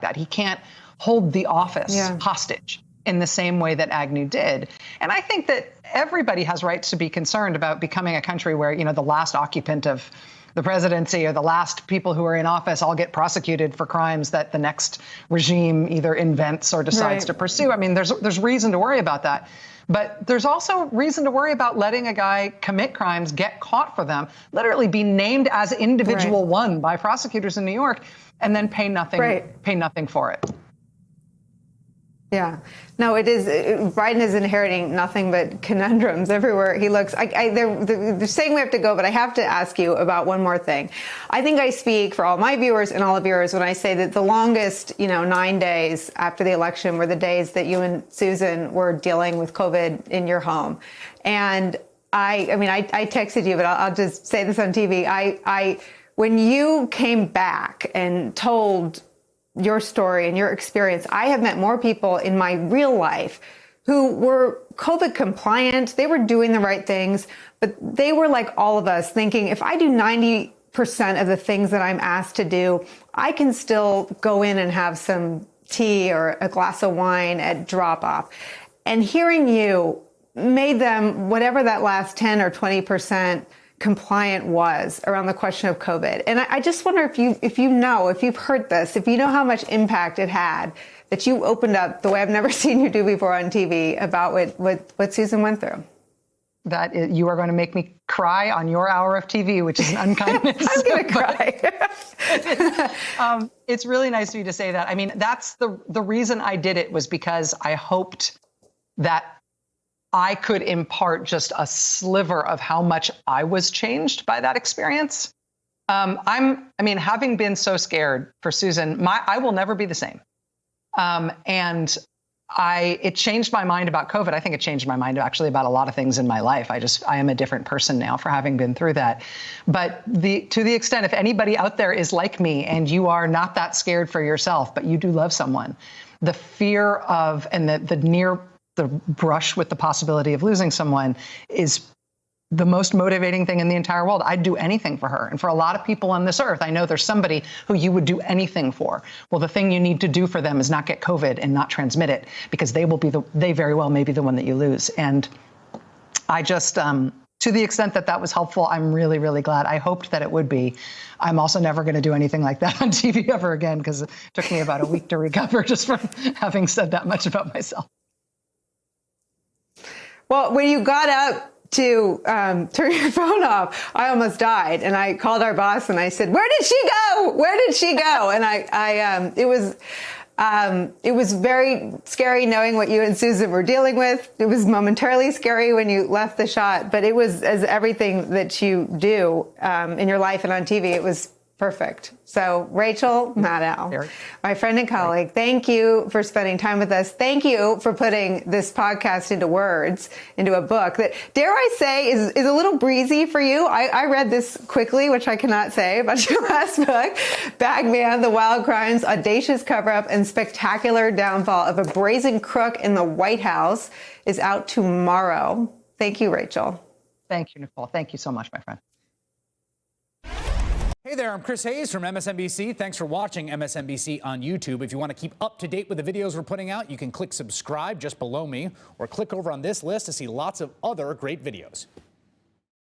that. He can't hold the office hostage in the same way that Agnew did. And I think that everybody has rights to be concerned about becoming a country where, you know, the last occupant of the presidency or the last people who are in office all get prosecuted for crimes that the next regime either invents or decides to pursue. I mean, there's reason to worry about that. But there's also reason to worry about letting a guy commit crimes, get caught for them, literally be named as individual one by prosecutors in New York, and then pay nothing for it. Yeah. No, it is. Biden is inheriting nothing but conundrums everywhere he looks. They're saying we have to go, but I have to ask you about one more thing. I think I speak for all my viewers and all of yours when I say that the longest, 9 days after the election were the days that you and Susan were dealing with COVID in your home. And I texted you, but I'll just say this on TV. When you came back and told your story and your experience, I have met more people in my real life who were COVID compliant. They were doing the right things, but they were like all of us thinking, if I do 90% of the things that I'm asked to do, I can still go in and have some tea or a glass of wine at drop off. And hearing you made them, whatever that last 10 or 20% compliant was around the question of COVID. And I just wonder if you've heard this, if you know how much impact it had, that you opened up the way I've never seen you do before on TV about what Susan went through. You are going to make me cry on your hour of TV, which is an unkindness. I'm going to cry. It's really nice of you to say that. I mean, that's the reason I did it, was because I hoped that I could impart just a sliver of how much I was changed by that experience. Having been so scared for Susan, I will never be the same. And it changed my mind about COVID. I think it changed my mind actually about a lot of things in my life. I am a different person now for having been through that. But to the extent, if anybody out there is like me and you are not that scared for yourself, but you do love someone, the fear of and the brush with the possibility of losing someone is the most motivating thing in the entire world. I'd do anything for her. And for a lot of people on this earth, I know there's somebody who you would do anything for. Well, the thing you need to do for them is not get COVID and not transmit it, because they very well may be the one that you lose. And I just, to the extent that was helpful, I'm really, really glad. I hoped that it would be. I'm also never going to do anything like that on TV ever again, because it took me about a week to recover just from having said that much about myself. Well, when you got up to turn your phone off, I almost died. And I called our boss and I said, "Where did she go? Where did she go?" And it was very scary knowing what you and Susan were dealing with. It was momentarily scary when you left the shot, but it was, as everything that you do in your life and on TV, it was perfect. So Rachel Maddow, my friend and colleague, thank you for spending time with us. Thank you for putting this podcast into words, into a book that, dare I say, is a little breezy for you. I read this quickly, which I cannot say about your last book, Bagman, The Wild Crimes, Audacious Cover-Up, and Spectacular Downfall of a Brazen Crook in the White House, is out tomorrow. Thank you, Rachel. Thank you, Nicole. Thank you so much, my friend. Hey there, I'm Chris Hayes from MSNBC. Thanks for watching MSNBC on YouTube. If you want to keep up to date with the videos we're putting out, you can click subscribe just below me, or click over on this list to see lots of other great videos.